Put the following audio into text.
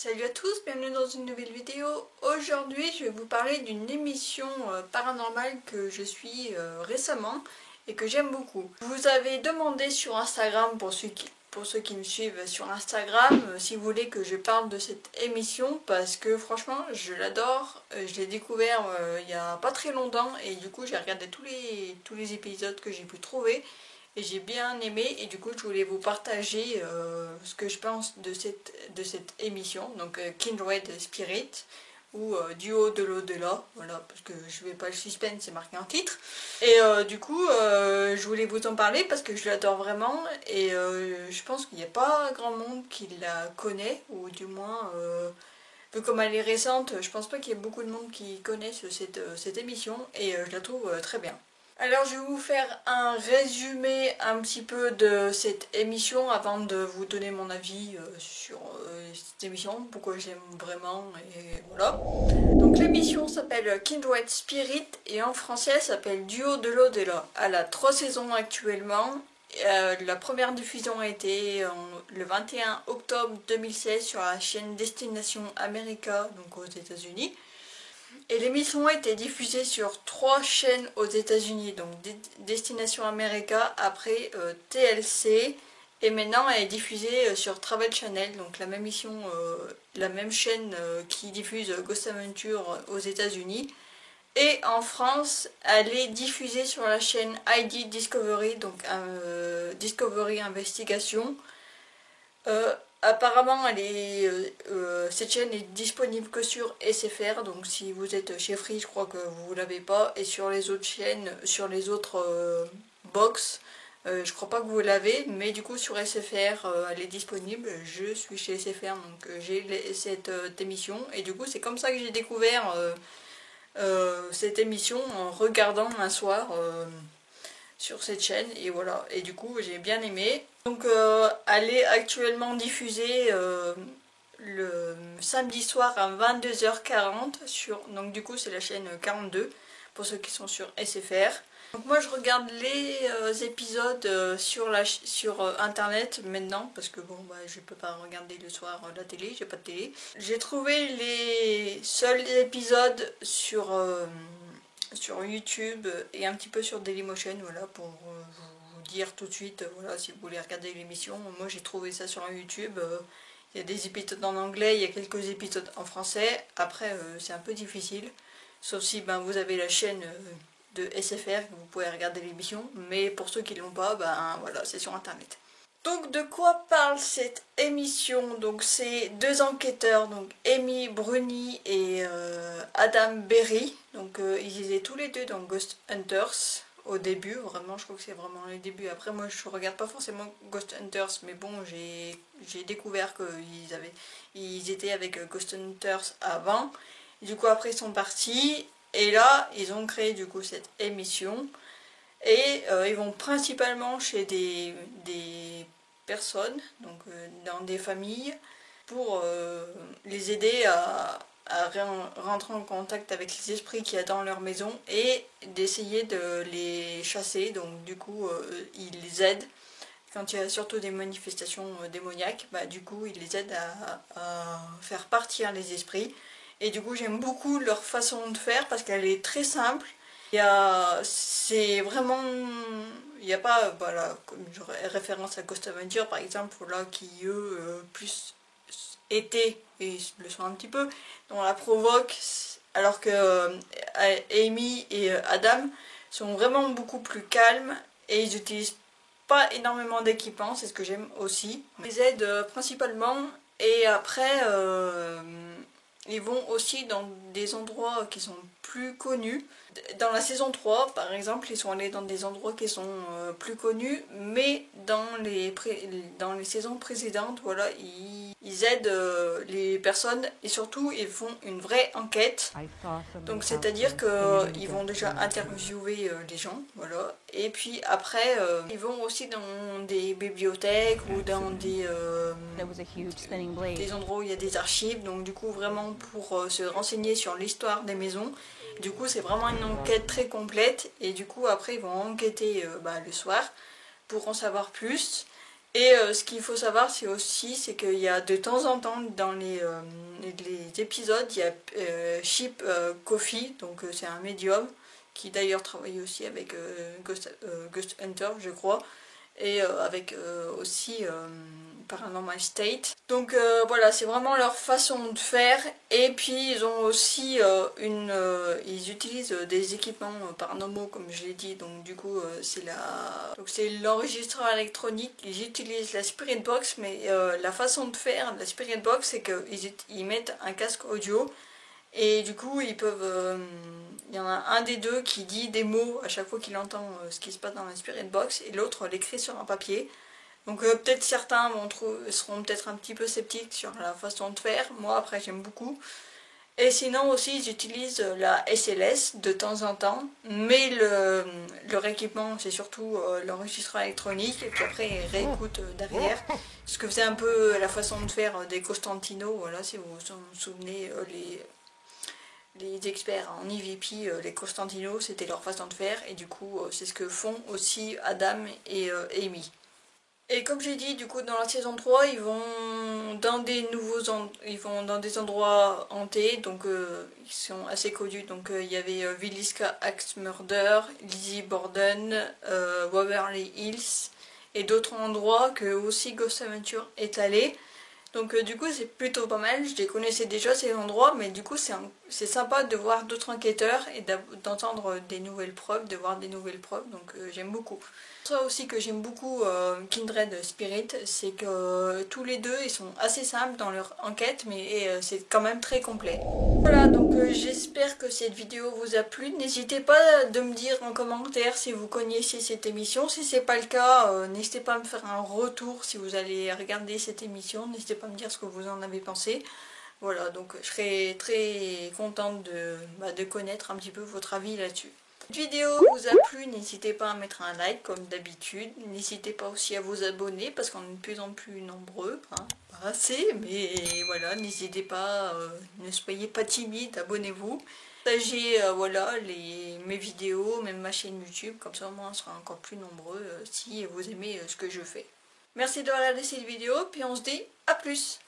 Salut à tous, bienvenue dans une nouvelle vidéo. Aujourd'hui je vais vous parler d'une émission paranormale que je suis récemment et que j'aime beaucoup. Vous avez demandé sur Instagram, pour ceux qui me suivent sur Instagram, si vous voulez que je parle de cette émission parce que franchement je l'adore. Je l'ai découvert il y a pas très longtemps et du coup j'ai regardé tous les épisodes que j'ai pu trouver. Et j'ai bien aimé et du coup je voulais vous partager ce que je pense de cette émission, donc Kindred Spirit ou Duo de l'au-delà, voilà, parce que je vais pas le suspense, c'est marqué en titre. Et du coup je voulais vous en parler parce que je l'adore vraiment et je pense qu'il n'y a pas grand monde qui la connaît, ou du moins vu comme elle est récente, je pense pas qu'il y ait beaucoup de monde qui connaisse cette émission et je la trouve très bien. Alors je vais vous faire un résumé un petit peu de cette émission avant de vous donner mon avis sur cette émission, pourquoi j'aime vraiment et voilà. Donc l'émission s'appelle Kindred Spirit et en français elle s'appelle Duo de l'au-delà. Elle a 3 saisons actuellement. La première diffusion a été le 21 octobre 2016 sur la chaîne Destination America, donc aux États-Unis. Et l'émission a été diffusée sur 3 chaînes aux États-Unis, donc Destination America, après TLC, et maintenant elle est diffusée sur Travel Channel, donc la même chaîne qui diffuse Ghost Adventure aux États-Unis. Et en France, elle est diffusée sur la chaîne ID Discovery, donc Discovery Investigation. Apparemment, cette chaîne est disponible que sur SFR, donc si vous êtes chez Free, je crois que vous l'avez pas, et sur les autres chaînes, sur les autres box, je crois pas que vous l'avez, mais du coup sur SFR, elle est disponible. Je suis chez SFR, donc j'ai cette émission, et du coup c'est comme ça que j'ai découvert cette émission en regardant un soir sur cette chaîne, et voilà, et du coup j'ai bien aimé. Donc elle est actuellement diffusée le samedi soir à 22h40 donc du coup c'est la chaîne 42 pour ceux qui sont sur SFR. Donc moi je regarde les épisodes sur internet maintenant parce que bon bah je peux pas regarder le soir la télé, j'ai pas de télé. J'ai trouvé les seuls épisodes sur YouTube et un petit peu sur Dailymotion, voilà, pour vous dire tout de suite, voilà, si vous voulez regarder l'émission. Moi j'ai trouvé ça sur YouTube. Il y a des épisodes en anglais, il y a quelques épisodes en français. Après c'est un peu difficile, sauf si ben, vous avez la chaîne de SFR que vous pouvez regarder l'émission, mais pour ceux qui l'ont pas, ben voilà, c'est sur internet. Donc de quoi parle cette émission? Donc c'est 2 enquêteurs, donc Amy Bruni et Adam Berry. Donc ils étaient tous les deux dans Ghost Hunters au début, vraiment je crois que c'est vraiment les débuts. Après moi je regarde pas forcément Ghost Hunters, mais bon j'ai découvert qu'ils étaient avec Ghost Hunters avant. Et du coup après ils sont partis et là ils ont créé du coup cette émission. Et ils vont principalement chez des personnes, donc dans des familles, pour les aider à rentrer en contact avec les esprits qu'il y a dans leur maison et d'essayer de les chasser. Donc du coup ils les aident quand il y a surtout des manifestations démoniaques, bah, du coup ils les aident à faire partir les esprits. Et du coup j'aime beaucoup leur façon de faire parce qu'elle est très simple. C'est vraiment, il n'y a pas, voilà, comme j'aurais référence à Ghost Adventure par exemple, là qui eux plus étaient, et le sont un petit peu, dans la provoque, alors que Amy et Adam sont vraiment beaucoup plus calmes et ils utilisent pas énormément d'équipements, c'est ce que j'aime aussi. Ils les aident principalement et après ils vont aussi dans des endroits qui sont plus connus. Dans la saison 3, par exemple, ils sont allés dans des endroits qui sont plus connus, mais dans les saisons précédentes, voilà, ils aident les personnes et surtout ils font une vraie enquête. Donc c'est-à-dire qu'ils vont déjà interviewer les gens, voilà, et puis après ils vont aussi dans des bibliothèques ou dans des endroits où il y a des archives, donc du coup vraiment pour se renseigner sur l'histoire des maisons. Du coup c'est vraiment une enquête très complète et du coup après ils vont enquêter le soir pour en savoir plus. Et ce qu'il faut savoir, c'est qu'il y a de temps en temps dans les épisodes, il y a Chip Coffee, donc c'est un médium qui d'ailleurs travaille aussi avec Ghost Hunter, je crois, et avec aussi Paranormal State. Donc voilà, c'est vraiment leur façon de faire. Et puis ils ont aussi ils utilisent des équipements paranormaux comme je l'ai dit. Donc du coup c'est l'enregistreur électronique. Ils utilisent la Spirit Box, mais la façon de faire de la Spirit Box, c'est qu'ils mettent un casque audio. Et du coup, il y en a un des deux qui dit des mots à chaque fois qu'il entend ce qui se passe dans la Spirit Box, et l'autre l'écrit sur un papier. Donc peut-être certains seront peut-être un petit peu sceptiques sur la façon de faire. Moi, après, j'aime beaucoup. Et sinon aussi, ils utilisent la SLS de temps en temps, mais leur équipement, c'est surtout l'enregistreur électronique, et puis après, ils réécoutent derrière. Ce que faisait un peu la façon de faire des Costantino, voilà, si vous vous souvenez, les experts en EVP, les Costantino, c'était leur façon de faire, et du coup, c'est ce que font aussi Adam et Amy. Et comme j'ai dit, du coup, dans la saison 3, ils vont dans ils vont dans des endroits hantés, donc ils sont assez connus. Donc il y avait Villisca Axe Murder, Lizzie Borden, Waverly Hills, et d'autres endroits que aussi Ghost Adventure est allé. Donc du coup c'est plutôt pas mal, je les connaissais déjà ces endroits, mais du coup c'est sympa de voir d'autres enquêteurs et d'entendre des nouvelles preuves, de voir des nouvelles preuves, donc j'aime beaucoup. Ça aussi que j'aime beaucoup Kindred Spirit, c'est que tous les deux ils sont assez simples dans leur enquête, mais c'est quand même très complet. Voilà, donc j'espère que cette vidéo vous a plu. N'hésitez pas de me dire en commentaire si vous connaissiez cette émission. Si c'est pas le cas, n'hésitez pas à me faire un retour si vous allez regarder cette émission. N'hésitez pas à me dire ce que vous en avez pensé. Voilà, donc je serai très contente de connaître un petit peu votre avis là-dessus. Cette vidéo vous a plu, n'hésitez pas à mettre un like comme d'habitude. N'hésitez pas aussi à vous abonner parce qu'on est de plus en plus nombreux. Hein. Pas assez, mais voilà, n'hésitez pas, ne soyez pas timide, abonnez-vous. Partagez voilà, mes vidéos, même ma chaîne YouTube, comme ça au moins on sera encore plus nombreux si vous aimez ce que je fais. Merci d'avoir regardé cette vidéo, puis on se dit à plus.